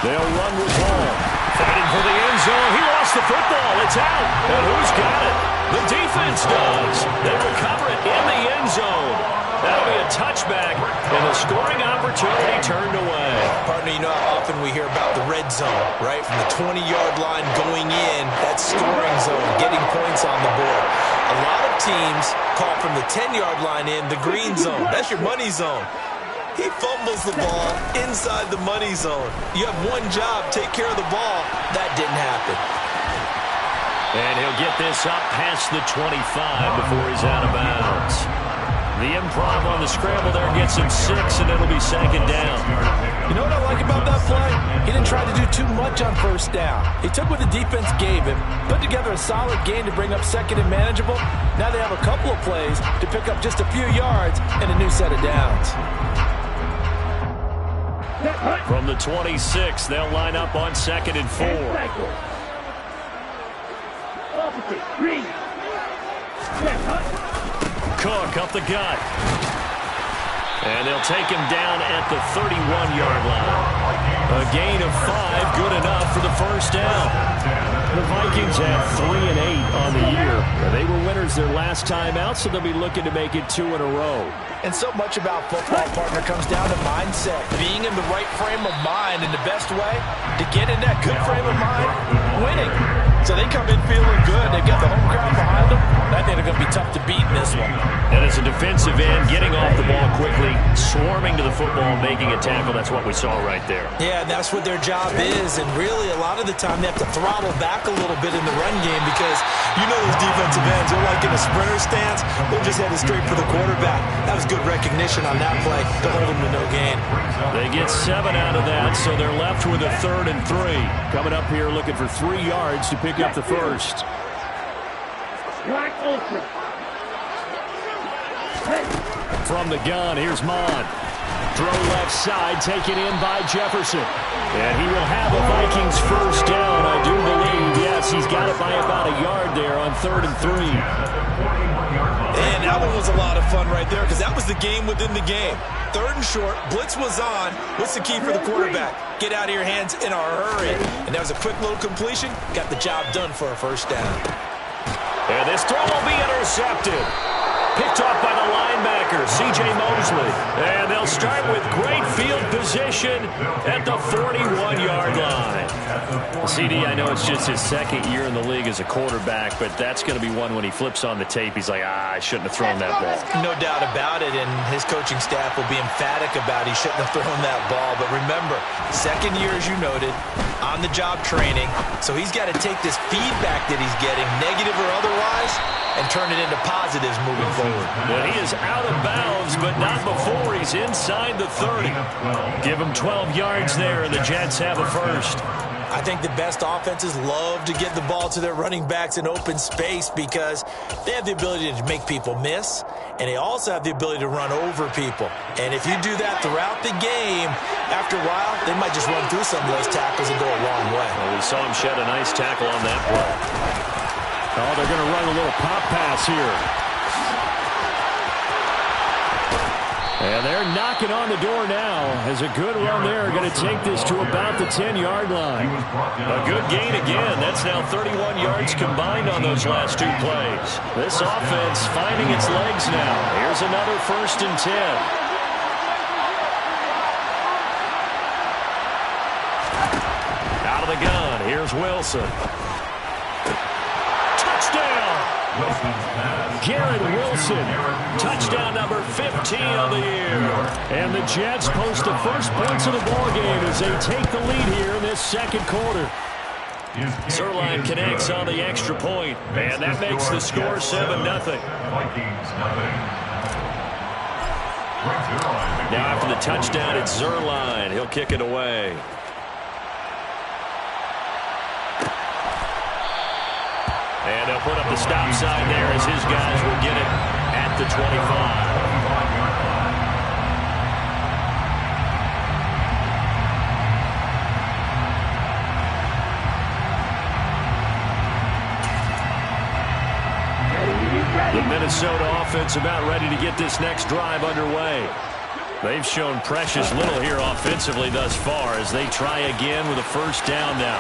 They'll run with ball. Fighting for the end zone. He lost the football. It's out. And who's got it? The defense does. They recover it in the end zone. That'll be a touchback, and the scoring opportunity turned away. Partner, you know how often we hear about the red zone, right? From the 20-yard line going in, that scoring zone, getting points on the board. A lot of teams call from the 10-yard line in the green zone. That's your money zone. He fumbles the ball inside the money zone. You have one job, take care of the ball. That didn't happen. And he'll get this up past the 25 before he's out of bounds. The improv on the scramble there gets him 6, and it'll be second down. You know what I like about that play? He didn't try to do too much on first down. He took what the defense gave him, put together a solid gain to bring up second and manageable. Now they have a couple of plays to pick up just a few yards and a new set of downs. From the 26, they'll line up on 2nd and 4. Cook up the gut. And they'll take him down at the 31-yard line. A gain of 5, good enough for the first down. The Vikings have 3-8 on the year. They were winners their last time out, so they'll be looking to make it 2 in a row. And so much about football, partner, comes down to mindset. Being in the right frame of mind, and the best way to get in that good frame of mind, winning. So they come in feeling good. They've got the home crowd behind them. I think they're going to be tough to beat in this one. And as a defensive end, getting off the ball quickly, swarming to the football, making a tackle, that's what we saw right there. Yeah, and that's what their job is. And really, a lot of the time, they have to throttle back a little bit in the run game because you know those defensive ends, they're like in a sprinter stance. They're just headed straight for the quarterback. That was good recognition on that play to hold them to no gain. They get 7 out of that, so they're left with a 3rd and 3. Coming up here looking for 3 yards to pick up the first. From the gun, here's Mond. Throw left side, taken in by Jefferson. And he will have a Vikings first down, I do believe. Yes, he's got it by about a yard there on 3rd and 3. And that one was a lot of fun right there because that was the game within the game. 3rd and short, blitz was on. What's the key for the quarterback? Get out of your hands in a hurry. And that was a quick little completion. Got the job done for a first down. And this throw will be intercepted. Picked off by the linebacker, C.J. Mosley. And they'll start with great field position at the 41-yard line. CD, I know it's just his 2nd year in the league as a quarterback, but that's going to be one when he flips on the tape. He's like, I shouldn't have thrown that ball. No doubt about it, and his coaching staff will be emphatic about he shouldn't have thrown that ball. But remember, 2nd year, as you noted, on-the-job training. So he's got to take this feedback that he's getting, negative or otherwise, and turn it into positives moving forward. Well, he is out of bounds, but not before he's inside the 30. Give him 12 yards there, and the Jets have a first. I think the best offenses love to get the ball to their running backs in open space because they have the ability to make people miss, and they also have the ability to run over people. And if you do that throughout the game, after a while, they might just run through some of those tackles and go a long way. Well, we saw him shed a nice tackle on that play. Oh, they're going to run a little pop pass here. And they're knocking on the door now as a good run there. Going to take this to about the 10-yard line. A good gain again. That's now 31 yards combined on those last 2 plays. This offense finding its legs now. Here's another 1st and 10. Out of the gun. Here's Wilson. Garrett Wilson, touchdown number 15 of the year. And the Jets post the first points of the ballgame as they take the lead here in this 2nd quarter. Zerline connects on the extra point, and that makes the score 7-0. Now after the touchdown, it's Zerline. He'll kick it away. And they'll put up the stop sign there as his guys will get it at the 25. The Minnesota offense about ready to get this next drive underway. They've shown precious little here offensively thus far as they try again with a first down now.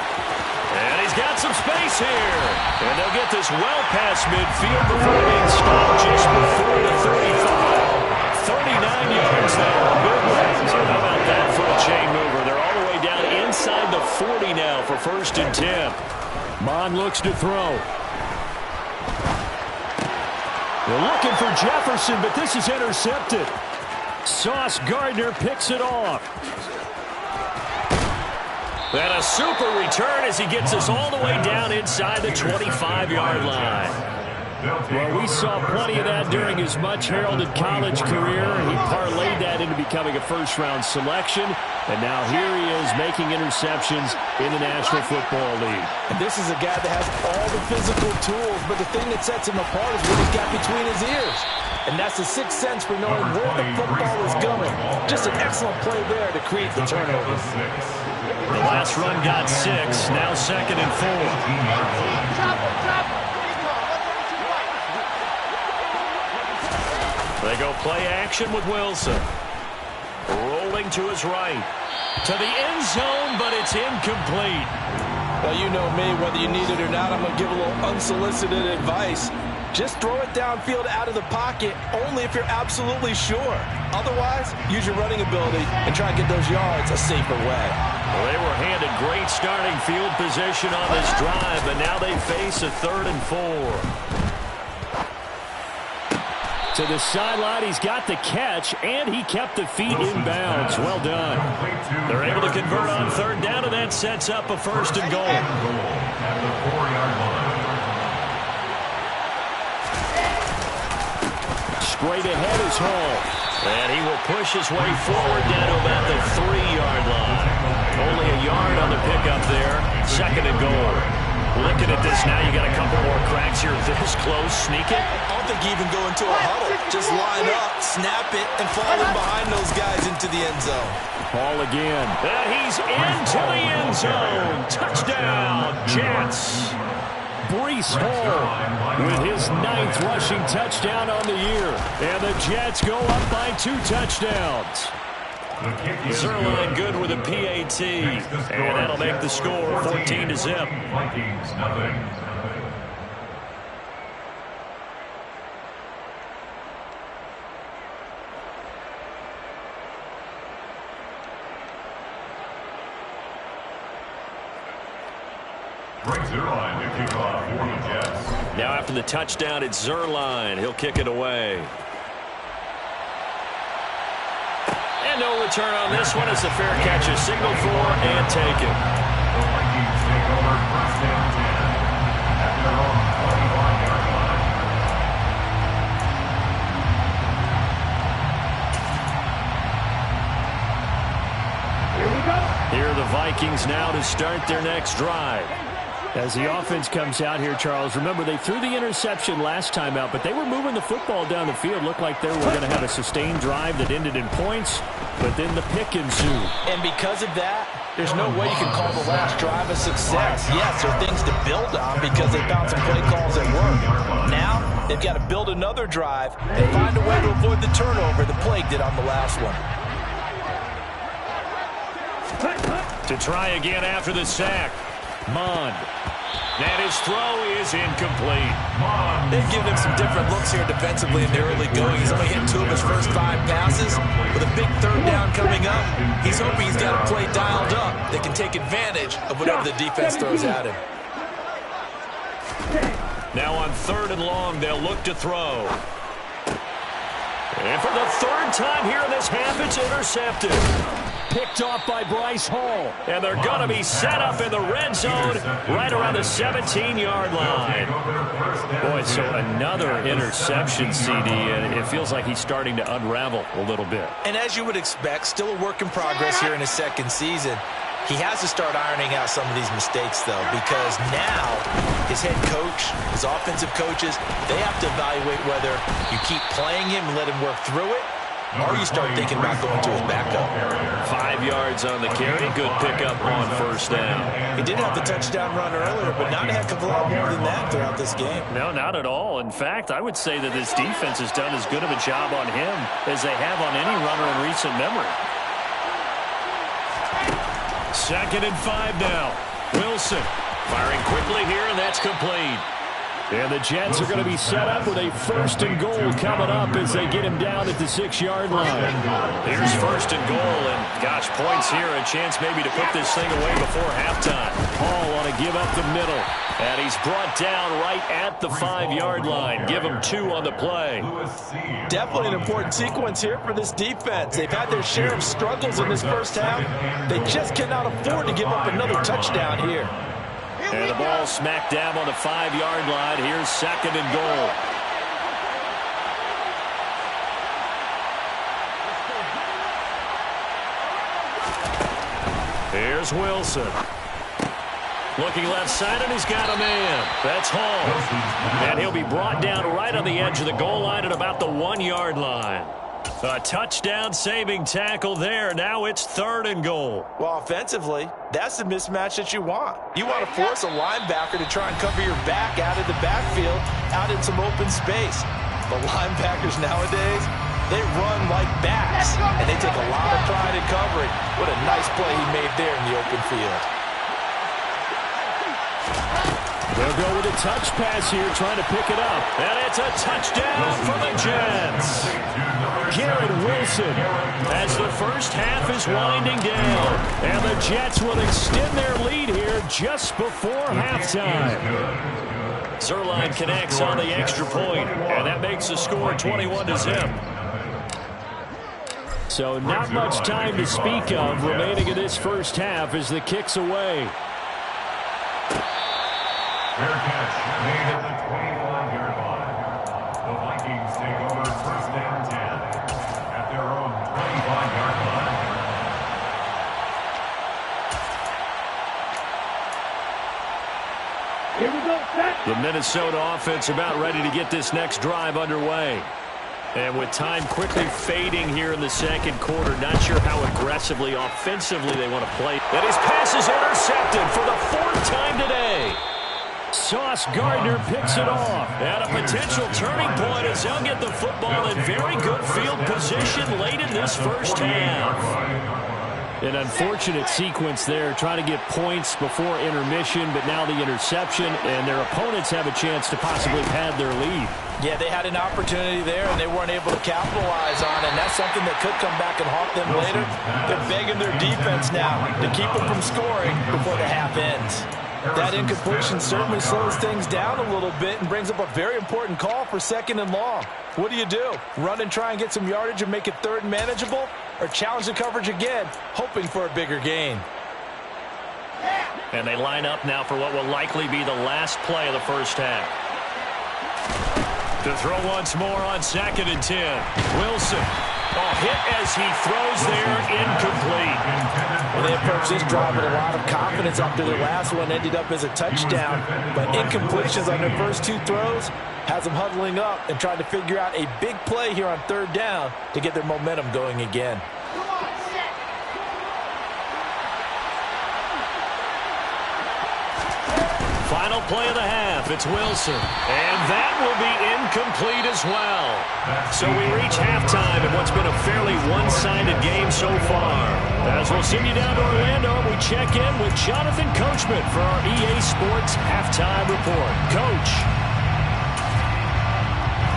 And he's got some space here. And they'll get this well past midfield before being stopped just before the 35. 39 yards there. Good one. So how about that for a chain mover? They're all the way down inside the 40 now for 1st and 10. Mon looks to throw. They're looking for Jefferson, but this is intercepted. Sauce Gardner picks it off. And a super return as he gets us all the way down inside the 25-yard line. Well, we saw plenty of that during his much-heralded college career. He parlayed that into becoming a first-round selection. And now here he is making interceptions in the National Football League. And this is a guy that has all the physical tools, but the thing that sets him apart is what he's got between his ears. And that's the sixth sense for knowing where the football is going. Just an excellent play there to create the turnover. The last run got 6, now 2nd and 4. They go play action with Wilson. Rolling to his right. To the end zone, but it's incomplete. Well, you know me, whether you need it or not, I'm going to give a little unsolicited advice. Just throw it downfield out of the pocket only if you're absolutely sure. Otherwise, use your running ability and try and get those yards a safer way. Well, they were handed great starting field position on this drive, but now they face a 3rd and 4. To the sideline, he's got the catch, and he kept the feet in bounds. Well done. They're able to convert on 3rd down, and that sets up a 1st and goal. At the 4-yard line. Straight ahead is Hall. And he will push his way forward down to about the 3-yard line. Only a yard on the pickup there. 2nd and goal. Looking at this now, you got a couple more cracks here this close. Sneak it. I don't think you even go into a huddle. Just line up, snap it, and fall in behind those guys into the end zone. Hall again. And he's into the end zone. Touchdown, Jets. Breece Hall with his 9th rushing touchdown on the year. And the Jets go up by 2 touchdowns. Zerline good with a PAT. And that'll make the score 14-0. Vikings, nothing. Frank Zerline to kick off for the Jets. Now after the touchdown, it's Zerline. He'll kick it away. And no return on this one as the fair catch is signaled for and taken. The Vikings take over 1st and 10 at their own 25-yard line. Here we go. Here are the Vikings now to start their next drive. As the offense comes out here, Charles, remember they threw the interception last time out, but they were moving the football down the field. Looked like they were going to have a sustained drive that ended in points, but then the pick ensued. And because of that, there's no way you can call the last drive a success. Yes, there are things to build on because they found some play calls that work. Now, they've got to build another drive and find a way to avoid the turnover the Plague did on the last one. To try again after the sack. Mond. And his throw is incomplete. They've given him some different looks here defensively in the early going. He's only hit 2 of his first 5 passes. With a big 3rd down coming up, he's hoping he's got a play dialed up that can take advantage of whatever the defense throws at him. Now on 3rd and long, they'll look to throw. And for the 3rd time here in this half, it's intercepted. Picked off by Bryce Hall. And they're going to be set up in the red zone right around the 17-yard line. Boy, so another interception, CD, and it feels like he's starting to unravel a little bit. And as you would expect, still a work in progress here in his 2nd season. He has to start ironing out some of these mistakes, though, because now his head coach, his offensive coaches, they have to evaluate whether you keep playing him and let him work through it, or you start thinking about going to his backup. 5 yards on the carry. Good pickup on first down. He did have the touchdown run earlier, but not a heck of a lot more than that throughout this game. No, not at all. In fact, I would say that this defense has done as good of a job on him as they have on any runner in recent memory. 2nd and 5 now. Wilson firing quickly here, and that's complete. And the Jets are going to be set up with a 1st and goal coming up as they get him down at the 6-yard line. Here's 1st and goal, and gosh, points here, a chance maybe to put this thing away before halftime. Hall on a give up the middle, and he's brought down right at the 5-yard line. Give him 2 on the play. Definitely an important sequence here for this defense. They've had their share of struggles in this first half. They just cannot afford to give up another touchdown here. And the ball smacked down on the 5-yard line. Here's 2nd and goal. Here's Wilson. Looking left side, and he's got a man. That's Hall. And he'll be brought down right on the edge of the goal line at about the 1-yard line. A touchdown-saving tackle there. Now it's 3rd and goal. Well, offensively, that's the mismatch that you want. You want to force a linebacker to try and cover your back out of the backfield, out in some open space. The linebackers nowadays, they run like backs, and they take a lot of pride in covering. What a nice play he made there in the open field. They'll go with a touch pass here, trying to pick it up. And it's a touchdown for the Jets. Garrett Wilson as the first half is winding down. And the Jets will extend their lead here just before halftime. Zerline connects on the extra point, and that makes the score 21-0. So not much time to speak of remaining in this first half as the kick's away. Fair catch made at the 25-yard line. The Vikings take over 1st and 10 at their own 25-yard line. Here we go, set. The Minnesota offense about ready to get this next drive underway. And with time quickly fading here in the 2nd quarter, not sure how aggressively, offensively they want to play. And his pass is intercepted for the 4th time today. Sauce Gardner picks it off. And a potential turning point as they'll get the football in very good field position late in this first half. An unfortunate sequence there, trying to get points before intermission, but now the interception, and their opponents have a chance to possibly pad their lead. Yeah, they had an opportunity there, and they weren't able to capitalize on it, and that's something that could come back and haunt them later. They're begging their defense now to keep them from scoring before the half ends. That incompletion certainly slows things down a little bit and brings up a very important call for 2nd and long. What do? Run and try and get some yardage and make it 3rd and manageable? Or challenge the coverage again, hoping for a bigger gain? And they line up now for what will likely be the last play of the first half. To throw once more on 2nd and 10. Wilson. A hit as he throws there, incomplete. Well, they approached this drive with a lot of confidence after their last one ended up as a touchdown. But incompletions on their first 2 throws has them huddling up and trying to figure out a big play here on 3rd down to get their momentum going again. Final play of the half, it's Wilson. And that will be incomplete as well. So we reach halftime in what's been a fairly one-sided game so far. As we'll send you down to Orlando, we check in with Jonathan Coachman for our EA Sports Halftime Report. Coach.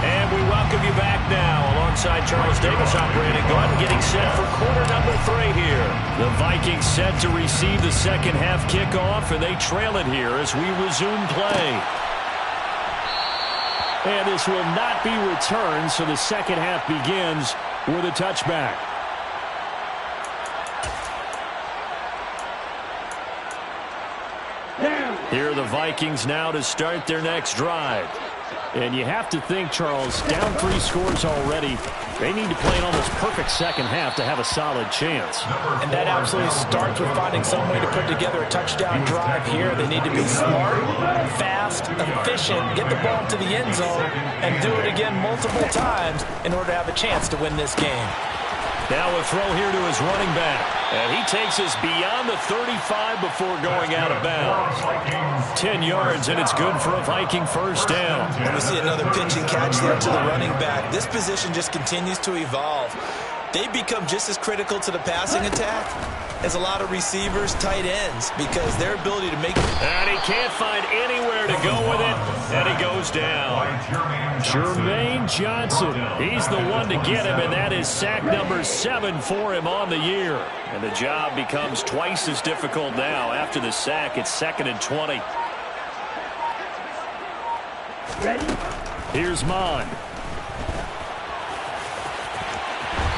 And we welcome you back now alongside Charles Davis, operating gun, getting set for quarter number 3 here. The Vikings set to receive the 2nd half kickoff, and they trail it here as we resume play. And this will not be returned, so the 2nd half begins with a touchback. Here are the Vikings now to start their next drive. And you have to think, Charles, down 3 scores already. They need to play an almost perfect second half to have a solid chance. And that absolutely starts with finding some way to put together a touchdown drive here. They need to be smart, fast, efficient, get the ball to the end zone, and do it again multiple times in order to have a chance to win this game. Now a throw here to his running back. And he takes us beyond the 35 before going out of bounds. 10 yards, and it's good for a Viking first down. And we see another pitch and catch there to the running back. This position just continues to evolve. They become just as critical to the passing attack as a lot of receivers, tight ends, because their ability to make... And he can't find anywhere to go with it, and he goes down. Jermaine Johnson, he's the one to get him, and that is sack number 7 for him on the year. And the job becomes twice as difficult now. After the sack, it's 2nd and 20. Here's Mond.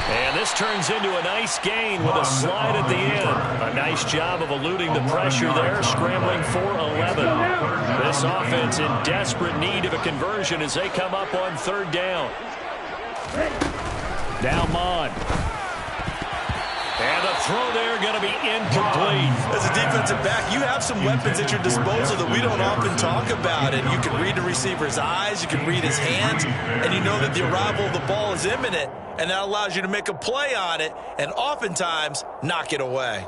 And this turns into a nice gain with a slide at the end. A nice job of eluding the pressure there, scrambling for 11. This offense in desperate need of a conversion as they come up on 3rd down. Now Mond. And the throw there going to be incomplete. As a defensive back, you have some weapons at your disposal that we don't often talk about. And you can read the receiver's eyes, you can read his hands, and you know that the arrival of the ball is imminent. And that allows you to make a play on it and oftentimes knock it away.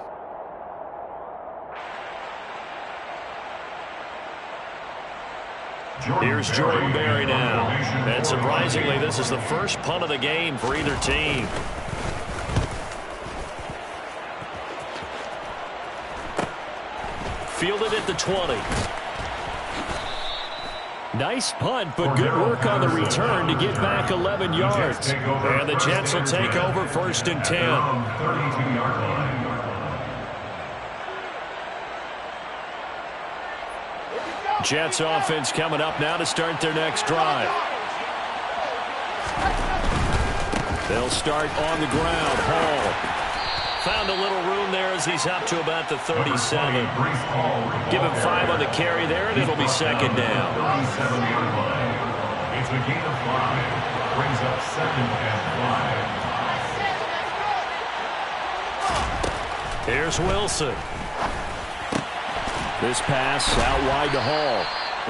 Here's Jordan Berry now. And surprisingly, this is the first punt of the game for either team. Fielded at the 20. Nice punt, but good work on the return to get back 11 yards. And the Jets will take over 1st and 10. Jets offense coming up now to start their next drive. They'll start on the ground. Hall found a little room there as he's up to about the 37. Give him 5 on the carry there, and it'll be 2nd down. It's a gain of 5. Brings up 2nd and 5. Here's Wilson. This pass out wide to Hall.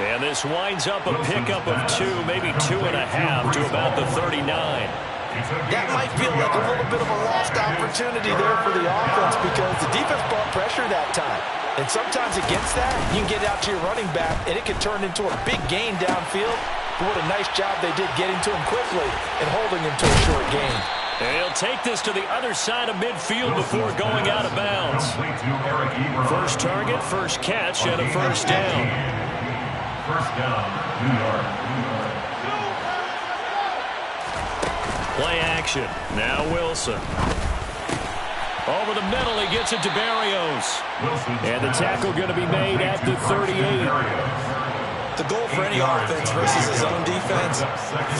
And this winds up a pickup of 2, maybe 2.5 to about the 39. That might feel like a little bit of a lost opportunity there for the offense because the defense brought pressure that time. And sometimes against that, you can get out to your running back, and it can turn into a big gain downfield. But what a nice job they did getting to him quickly and holding him to a short gain. And he'll take this to the other side of midfield before going out of bounds. First target, first catch, and a first down. First down, New York. Play action. Now Wilson. Over the middle, he gets it to Barrios. And the tackle going to be made at the 38. The goal for any offense versus his own defense,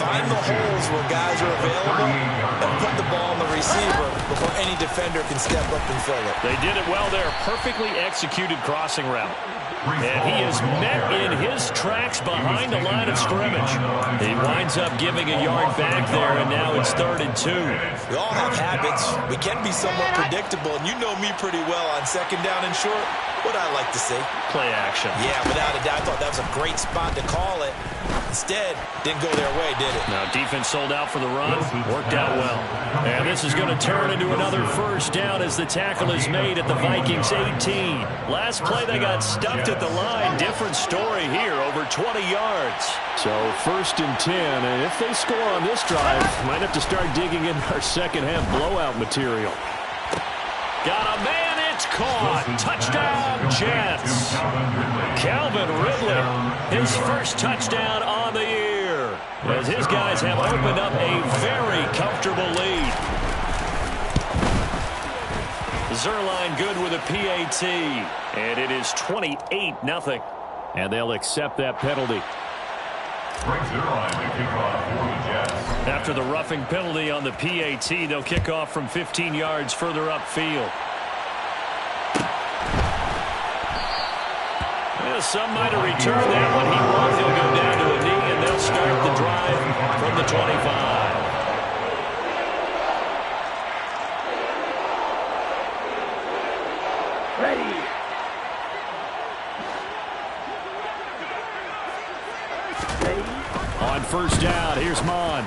find the holes where guys are available and put the ball on the receiver before any defender can step up and fill it. They did it well there. Perfectly executed crossing route. And he is met in his tracks behind the line of scrimmage. He winds up giving a yard back there, and now it's 3rd and 2. We all have habits. We can be somewhat predictable, and you know me pretty well on 2nd down and short. What I like to see. Play action. Yeah, without a doubt. I thought that was a great spot to call it. Instead, didn't go their way, did it? Now, defense sold out for the run. Worked out well. And this is going to turn into another first down as the tackle is made at the Vikings 18. Last play, they got stuffed at the line. Different story here, over 20 yards. So, 1st and 10. And if they score on this drive, might have to start digging in our second half blowout material. Got a man. It's caught. Touchdown, Jets. Calvin Ridley, his first touchdown on the year, as his guys have opened up a very comfortable lead. Zerline good with a PAT, and it is 28-0. And they'll accept that penalty. After the roughing penalty on the PAT, they'll kick off from 15 yards further upfield. Some might have returned that one. He won't. He'll go down to a knee, and they'll start drive from the 25. On first down, here's Mon.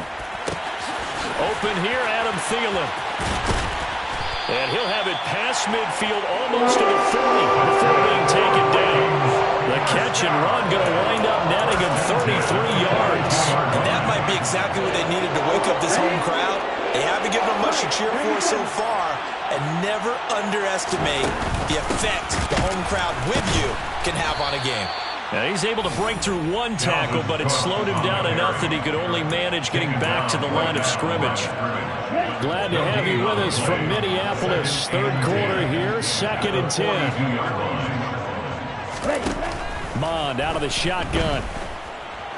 Open here, Adam Thielen. And he'll have it past midfield almost to the 40 before being taken down. The catch and run going to wind up netting him 33 yards. And that might be exactly what they needed to wake up this home crowd. They haven't given them much to cheer for so far. And never underestimate the effect the home crowd with you can have on a game. Now he's able to break through one tackle, but it slowed him down enough that he could only manage getting back to the line of scrimmage. Glad to have you with us from Minneapolis. Third quarter here, 2nd and 10. Mond out of the shotgun.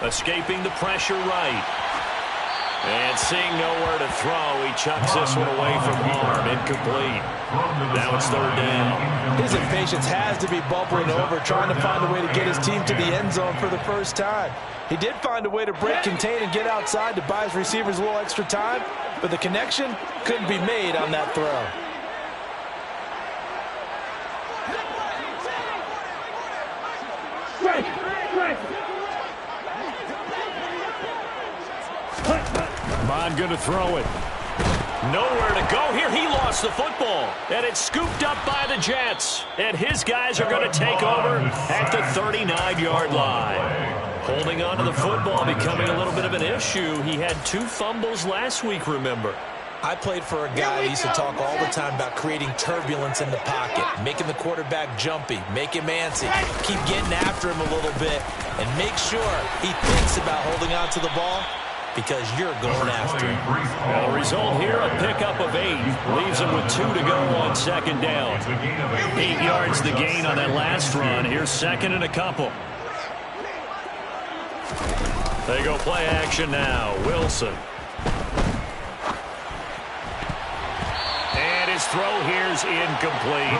Escaping the pressure right. And seeing nowhere to throw, he chucks this one away from harm. Incomplete. Now it's 3rd down. His impatience has to be bubbling over, trying to find a way to get his team to the end zone for the first time. He did find a way to break, contain, and get outside to buy his receivers a little extra time, but the connection couldn't be made on that throw. Bond going to throw it. Nowhere to go here. He lost the football. And it's scooped up by the Jets. And his guys are going to take over at the 39-yard line. Holding on to the football becoming a little bit of an issue. He had 2 fumbles last week, remember. I played for a guy that used to talk all the time about creating turbulence in the pocket, making the quarterback jumpy, make him antsy, keep getting after him a little bit, and make sure he thinks about holding on to the ball because you're going after him. Well, the result here, a pickup of 8. Leaves him with 2 to go on 2nd down. 8 yards the gain on that last run. Here's 2nd and a couple. They go play action now. Wilson. And his throw here's incomplete.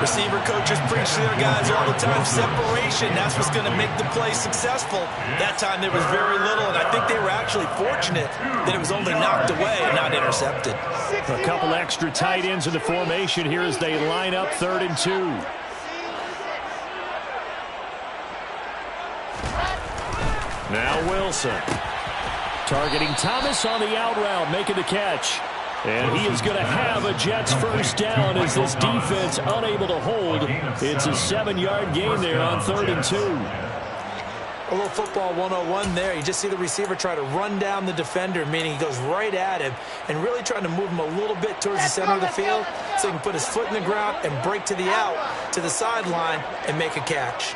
Receiver coaches preach to their guys all the time. Separation, that's what's going to make the play successful. That time there was very little, and I think they were actually fortunate that it was only knocked away and not intercepted. A couple extra tight ends in the formation here as they line up 3rd and 2. Now Wilson. Targeting Thomas on the out route, making the catch. And he is going to have a Jets first down as this defense unable to hold. It's a 7-yard gain there on 3rd and 2. A little football 101 there. You just see the receiver try to run down the defender, meaning he goes right at him and really trying to move him a little bit towards the center of the field so he can put his foot in the ground and break to the out, to the sideline, and make a catch.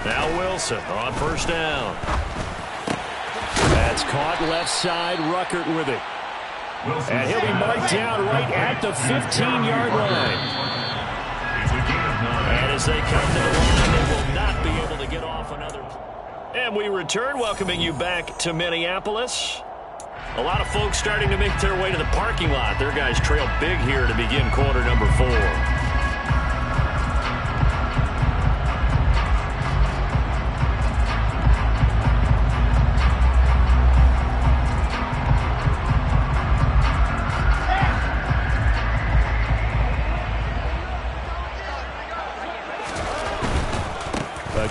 Now Wilson on first down. That's caught left side. Ruckert with it. And he'll be marked down right at the 15-yard line. And as they come to the line, they will not be able to get off another. And we return, welcoming you back to Minneapolis. A lot of folks starting to make their way to the parking lot. Their guys trail big here to begin quarter number 4.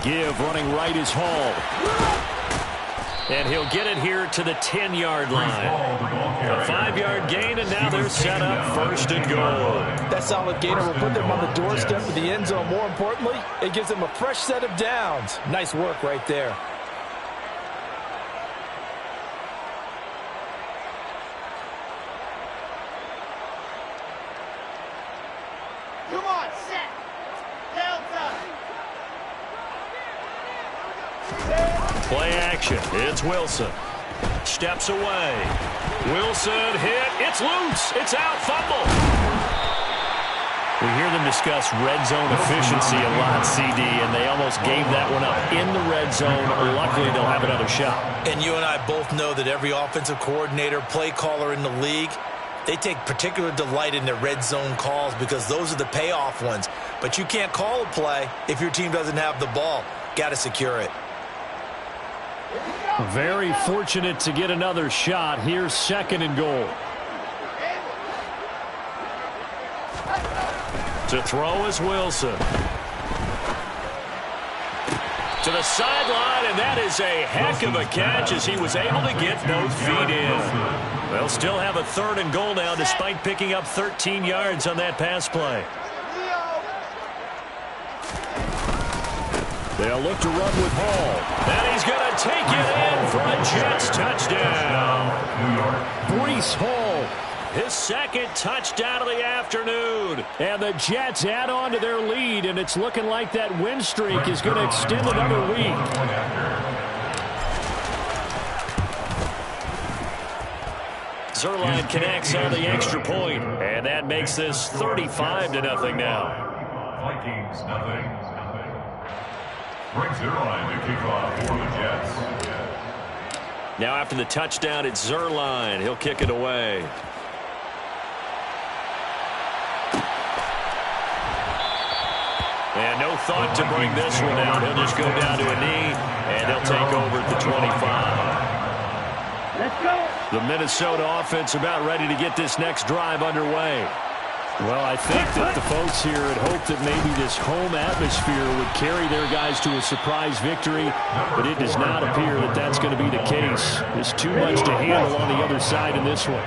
Give running right is Hall. And he'll get it here to the 10-yard line. A 5-yard gain, and now they're set up 1st and goal. That solid gainer will put them on the doorstep of the end zone. More importantly, it gives them a fresh set of downs. Nice work right there. Come on, set. Delta. Play action. It's Wilson. Steps away. Wilson hit. It's loose. It's out. Fumble. We hear them discuss red zone efficiency a lot, CD, and they almost gave that one up in the red zone. Luckily, they'll have another shot. And you and I both know that every offensive coordinator, play caller in the league, they take particular delight in their red zone calls because those are the payoff ones. but you can't call a play if your team doesn't have the ball. Got to secure it. Very fortunate to get another shot. Here's 2nd and goal. To throw is Wilson. To the sideline, and that is a heck of a catch as he was able to get both feet in. They'll still have a 3rd and goal now despite picking up 13 yards on that pass play. They'll look to run with Hall. And he's going to take it in for a Jets touchdown. Breece Hall, his 2nd touchdown of the afternoon. And the Jets add on to their lead, and it's looking like that win streak is going to extend another week. Zuerlein connects on the extra point, and that makes this 35-0 now. Vikings, nothing. Frank Zuerlein to kick off for the Jets. Now after the touchdown, it's Zuerlein. He'll kick it away. And no thought to bring this one out. He'll just go down to a knee, and they'll take over at the 25. Let's go. The Minnesota offense about ready to get this next drive underway. Well, I think that the folks here had hoped that maybe this home atmosphere would carry their guys to a surprise victory, but it does not appear that that's going to be the case. There's too much to handle on the other side in this one.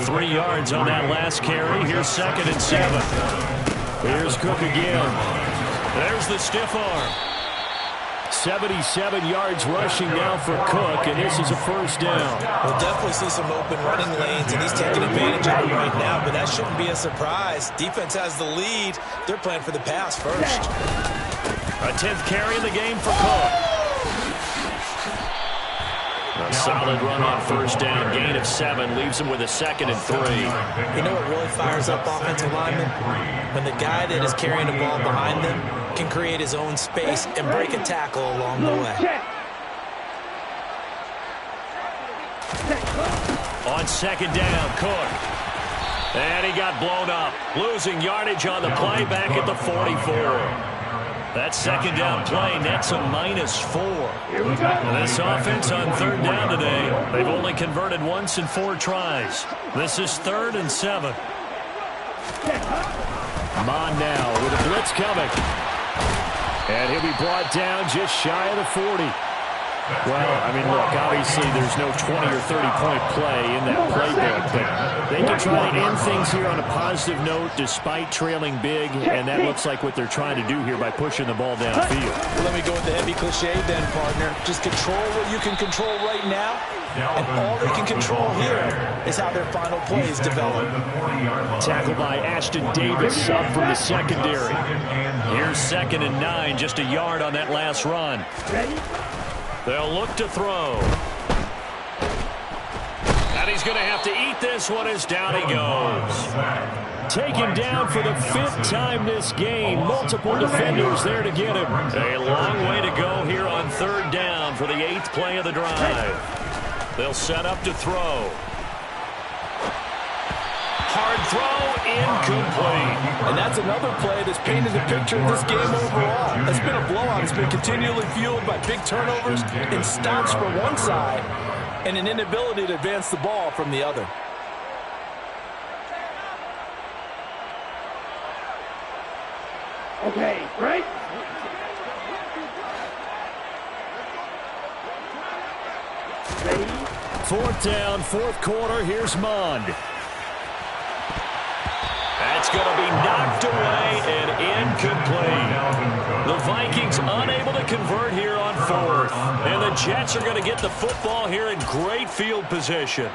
3 yards on that last carry. Here's 2nd and 7. Here's Cook again. There's the stiff arm. 77 yards rushing now for Cook, and this is a 1st down. We'll definitely see some open running lanes, and he's taking advantage of it right now, but that shouldn't be a surprise. Defense has the lead. They're playing for the pass first. A 10th carry in the game for Cook. A solid run on 1st down. Gain of 7 leaves him with a 2nd and 3. You know what really fires up offensive linemen? When the guy that is carrying the ball behind them can create his own space and break a tackle along the way. On 2nd down, Cook. And he got blown up. Losing yardage on the play back at the 44. That 2nd down play nets a -4. This offense on 3rd down today, they've only converted once in 4 tries. This is 3rd and 7. Mon now with a blitz coming. And he'll be brought down just shy of the 40. Well, I mean, look, obviously there's no 20 or 30-point play in that playbook, but they can try to end things here on a positive note despite trailing big, and that looks like what they're trying to do here by pushing the ball downfield. Well, let me go with the heavy cliche then, partner. Just control what you can control right now, and all they can control here is how their final plays develop. Tackled by Ashton Davis up from the secondary. Here's 2nd and 9, just a yard on that last run. They'll look to throw. And he's going to have to eat this one as down he goes. Taken down for the 5th time this game. Multiple defenders there to get him. A long way to go here on 3rd down for the 8th play of the drive. They'll set up to throw. Hard throw, incomplete. And that's another play that's painted the picture of this game overall. It's been a blowout. It's been continually fueled by big turnovers and stops from one side and an inability to advance the ball from the other. Okay, right? 4th down, 4th quarter. Here's Mond. That's going to be knocked away and incomplete. The Vikings unable to convert here on 4th. And the Jets are going to get the football here in great field position.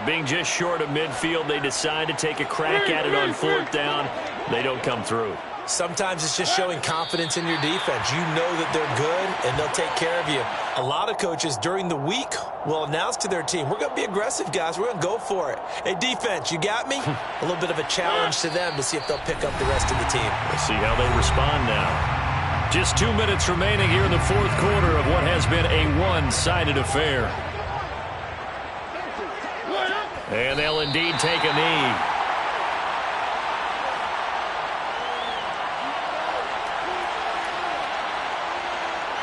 Being just short of midfield, they decide to take a crack at it on 4th down. They don't come through. Sometimes it's just showing confidence in your defense. You know that they're good, and they'll take care of you. A lot of coaches during the week will announce to their team, we're going to be aggressive, guys. We're going to go for it. Hey, defense, you got me? A little bit of a challenge to them to see if they'll pick up the rest of the team. We'll see how they respond now. Just 2 minutes remaining here in the 4th quarter of what has been a one-sided affair. And they'll indeed take a knee.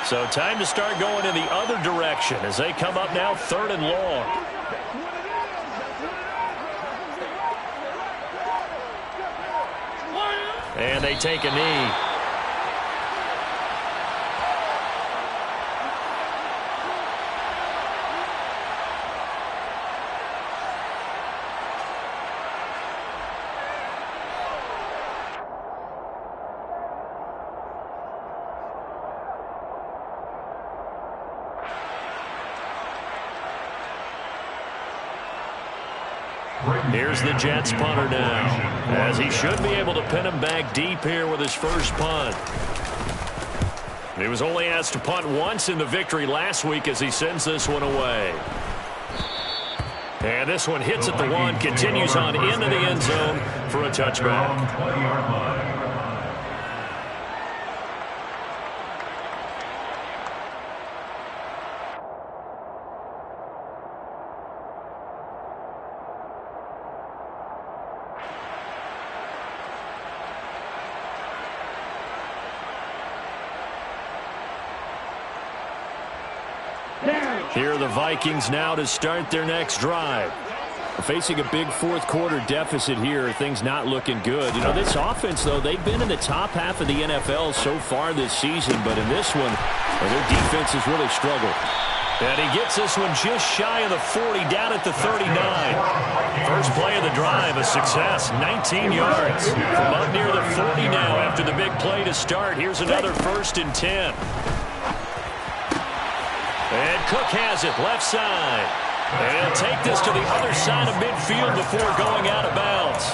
So time to start going in the other direction as they come up now 3rd and long. And they take a knee. Here's the Jets punter now, as he should be able to pin him back deep here with his first punt. He was only asked to punt once in the victory last week as he sends this one away. And this one hits at the 1, continues on into the end zone for a touchback. Here are the Vikings now to start their next drive. Facing a big fourth-quarter deficit here, things not looking good. You know, this offense, though, they've been in the top half of the NFL so far this season, but in this one, their defense has really struggled. And he gets this one just shy of the 40, down at the 39. First play of the drive, a success, 19 yards. From up near the 40 now after the big play to start. Here's another 1st and 10. And Cook has it, left side. And take this to the other side of midfield before going out of bounds.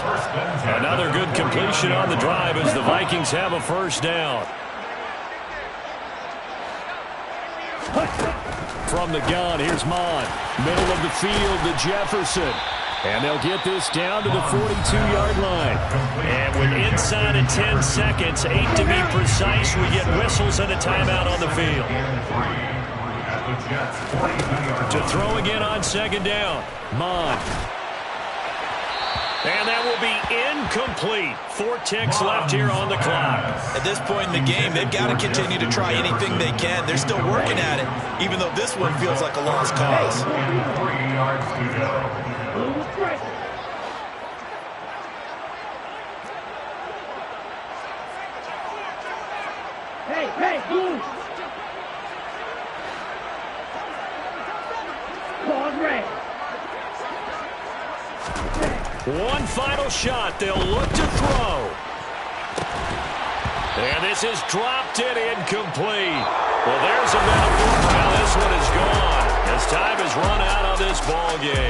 Another good completion on the drive as the Vikings have a first down. From the gun, here's Mon. Middle of the field to Jefferson. And they'll get this down to the 42-yard line. And with inside of 10 seconds, 8 to be precise, we get whistles and a timeout on the field. To throw again on 2nd down. Mon. And that will be incomplete. 4 ticks left here on the clock. At this point in the game, they've got to continue to try anything they can. They're still working at it, even though this one feels like a lost cause. 3 yards to go. Hey, Blue! One final shot. They'll look to throw. And this is dropped in incomplete. Well, there's a metaphor for how this one is gone as time has run out on this ball game.